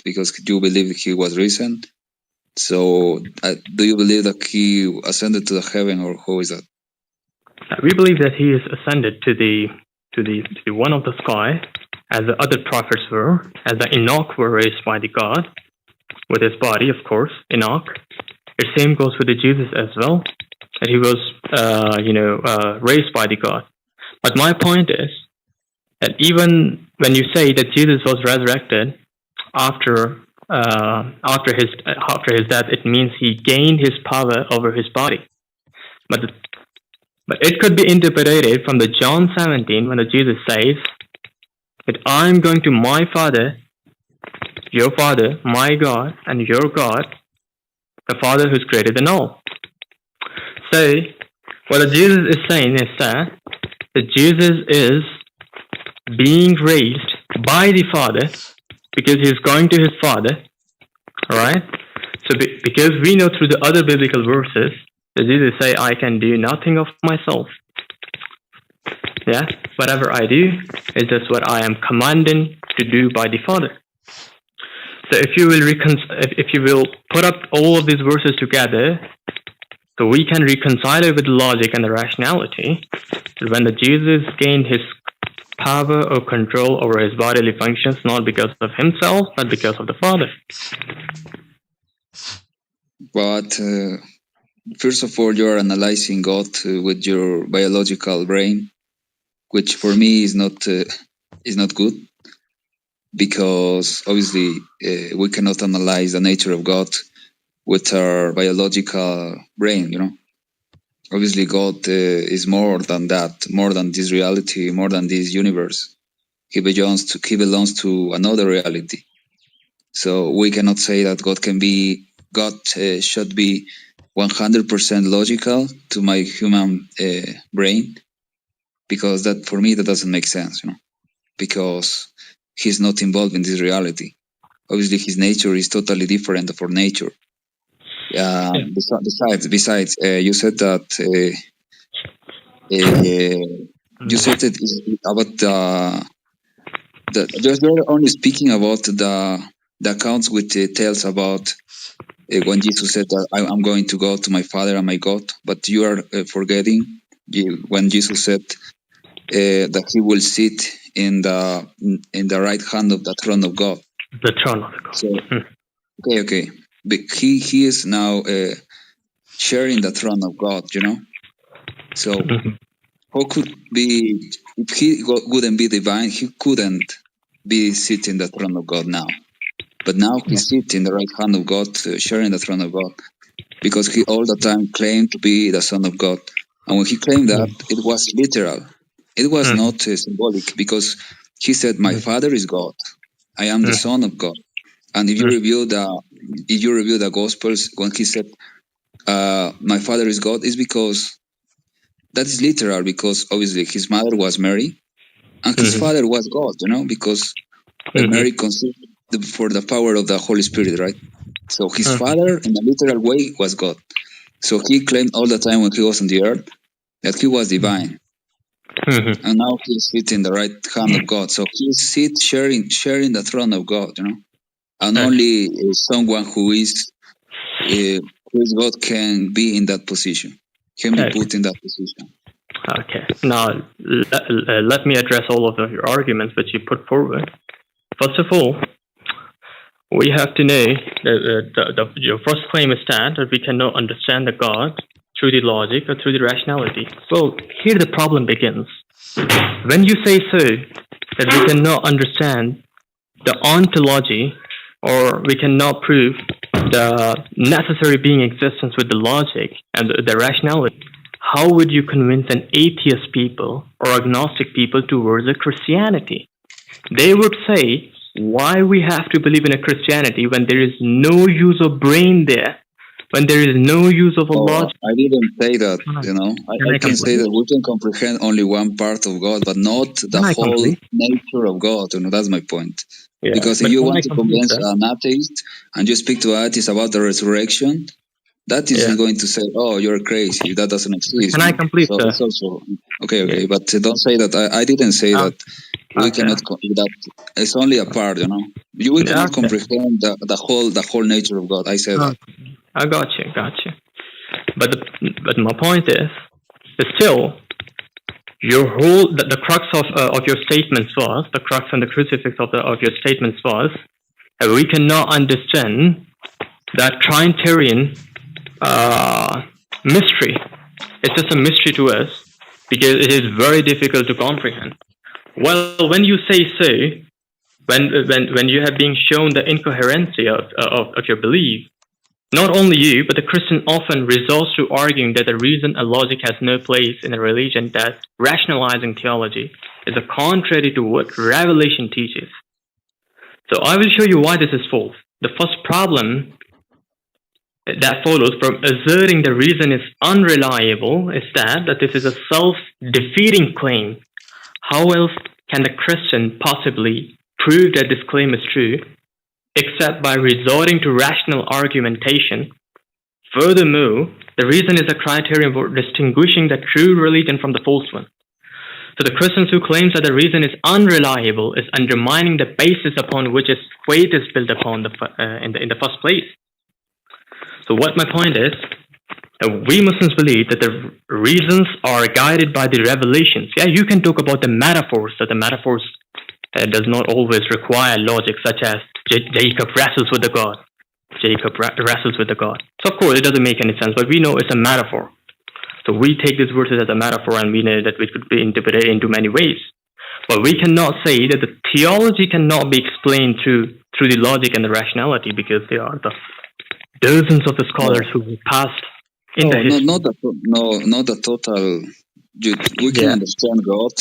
because you believe he was risen. So, do you believe that he ascended to the heaven, or how is that? We believe that he is ascended to the one of the sky, as the other prophets were, as the Enoch were raised by the God with his body, of course. Enoch. The same goes with the Jesus as well, that he was, raised by the God. But my point is that even when you say that Jesus was resurrected after his death, it means he gained his power over his body. But it could be interpreted from the John 17 when Jesus says that I'm going to my Father, your Father, my God, and your God, the Father who's greater than all. So what Jesus is saying is that Jesus is being raised by the Father because he's going to his Father, all right? So because we know through the other biblical verses that Jesus say, I can do nothing of myself. Yeah, whatever I do is just what I am commanded to do by the Father. So if you will put up all of these verses together, so we can reconcile it with the logic and the rationality. When the Jesus gained his power or control over his bodily functions, not because of himself, but because of the Father. But first of all, you are analyzing God with your biological brain, which for me is not good, because obviously we cannot analyze the nature of God with our biological brain. Obviously, God is more than that, more than this reality, more than this universe. He belongs to another reality. So we cannot say that God should be 100% logical to my human brain, because that, for me, that doesn't make sense, because he's not involved in this reality. Obviously, his nature is totally different from nature. Besides, you said that you said it is about you're only speaking about the accounts which tells about when Jesus said that I'm going to go to my Father and my God, but you are forgetting when Jesus said that he will sit in the right hand of the throne of God. The throne of God. So, okay. But he is now sharing the throne of God, So how could be, if he wouldn't be divine, he couldn't be sitting the throne of God now. But now he sits in the right hand of God, sharing the throne of God, because he all the time claimed to be the Son of God. And when he claimed that, it was literal. It was not symbolic, because he said, "My Father is God. I am the Son of God." And if you review the Gospels, when he said, "My Father is God," is because that is literal, because obviously his mother was Mary, and his father was God. Because Mary conceived for the power of the Holy Spirit, right? So his father, in a literal way, was God. So he claimed all the time when he was on the earth that he was divine. And now he's sitting in the right hand of God. So he sits sharing the throne of God, And only someone who is God can be in that position, can be put in that position. Okay. Now, let me address all of your arguments that you put forward. First of all, we have to know that your first claim is that we cannot understand the God through the logic or through the rationality. Well, here the problem begins. When you say so, that we cannot understand the ontology, or we cannot prove the necessary being existence with the logic and the rationality, how would you convince an atheist people or agnostic people towards a Christianity? They would say, why we have to believe in a Christianity when there is no use of brain there, when there is no use of a logic? I didn't say that, I can say that we can comprehend only one part of God, but not the whole nature of God. That's my point. Yeah, because if you want to convince an atheist and you speak to an atheist about the resurrection, that is going to say, "Oh, you're crazy. That doesn't exist." Can I complete it's also okay, but don't say that. I didn't say that We cannot that. It's only a part, you know. We Yeah, cannot comprehend the whole nature of God. I say that. I got you. But my point is still your whole the crux of your statements was the crux and the crucifix of your statements was we cannot understand that Trinitarian mystery. It's just a mystery to us because it is very difficult to comprehend. Well, when you say so, when you have been shown the incoherency of your belief, not only you, but the Christian often resorts to arguing that the reason and logic has no place in a religion, that rationalizing theology is a contrary to what Revelation teaches. So I will show you why this is false. The first problem that follows from asserting the reason is unreliable is that this is a self-defeating claim. How else can the Christian possibly prove that this claim is true except by resorting to rational argumentation? Furthermore, the reason is a criterion for distinguishing the true religion from the false one. So the Christian who claims that the reason is unreliable is undermining the basis upon which his faith is built upon in the first place. So what my point is, we Muslims believe that the reasons are guided by the revelations. Yeah, you can talk about the metaphors, that the metaphors does not always require logic, such as Jacob wrestles with the God. So of course it doesn't make any sense, but we know it's a metaphor. So we take these verses as a metaphor, and we know that it could be interpreted into many ways. But we cannot say that the theology cannot be explained through the logic and the rationality, because there are the dozens of the scholars who passed in the history. Not the total. We can understand God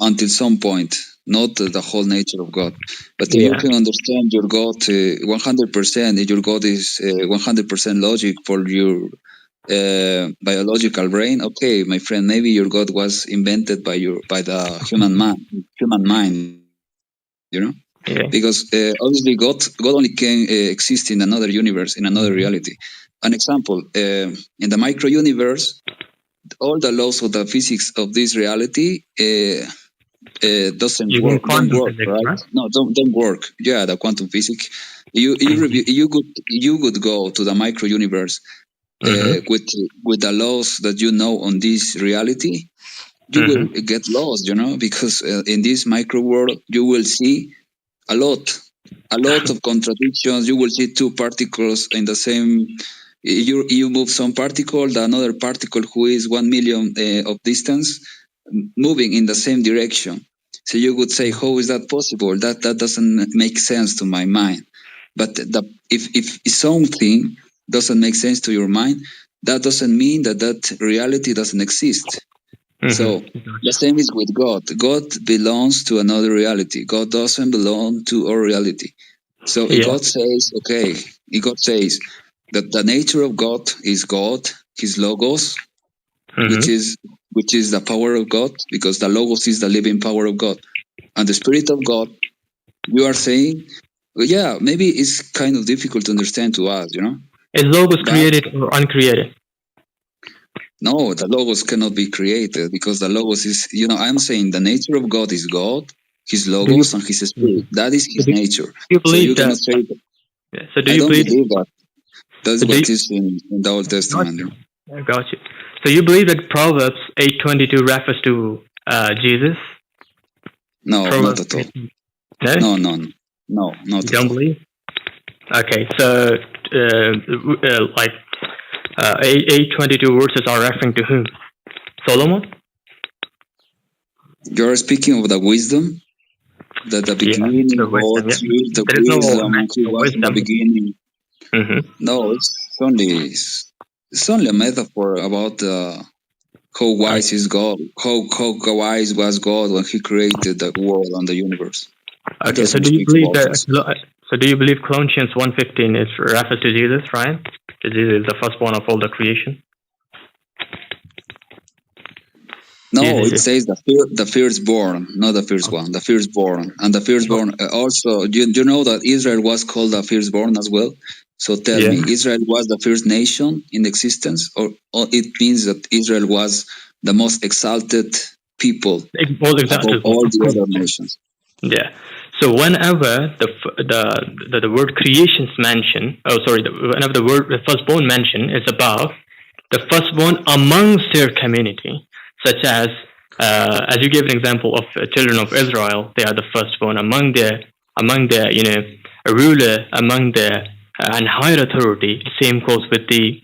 until some point, not the whole nature of God. But you can understand your God 100%. If your God is 100% logic for your biological brain, okay, my friend, maybe your God was invented by the human mind, you know. Yeah. Because obviously God only can exist in another universe, in another reality. An example, in the micro universe, all the laws of the physics of this reality doesn't work. Don't work, right? No, don't work. Yeah, the quantum physics. You could go to the micro universe with the laws that you know on this reality. You will get lost, you know, because in this micro world you will see a lot of contradictions. You will see two particles in the same. You move some particle, the another particle who is 1 million of distance, moving in the same direction. So you would say, how is that possible? That doesn't make sense to my mind. But if something doesn't make sense to your mind, that doesn't mean that reality doesn't exist. So the same is with God. God belongs to another reality. God doesn't belong to our reality. So if God says, God says that the nature of God is God, His logos, which is the power of God, because the logos is the living power of God, and the Spirit of God, you are saying, well, yeah, maybe it's kind of difficult to understand to us, you know. Is logos created or uncreated? No, the logos cannot be created, because the logos is, you know, I'm saying the nature of God is God, His logos, and His Spirit. That is His nature. You believe so you cannot say that. Yeah, so do you believe that? That's what is in the Old Testament. I got you. So you believe that Proverbs 8:22 refers to Jesus? No, Proverbs, not at all. No, not you at don't all. believe? Okay, so 8:22 verses are referring to whom? Solomon? You're speaking of the wisdom, that the beginning the wisdom, was the wisdom, and He was in the beginning. No, it's only a metaphor about how wise is God, how wise was God when He created the world and the universe. Okay, so do you believe that? So do you believe Colossians 1:15 is referred to Jesus, right? Jesus is the firstborn of all the creation. No, it says the firstborn, not the first one, the firstborn. And the firstborn also, you know that Israel was called the firstborn as well? So tell me, Israel was the first nation in existence, or it means that Israel was the most exalted people Well, exactly. above all the other nations. Yeah. So whenever the word creations mention, whenever the firstborn mention is above, the firstborn amongst their community, such as you gave an example of children of Israel, they are the firstborn among their a ruler among their and higher authority. Same goes with the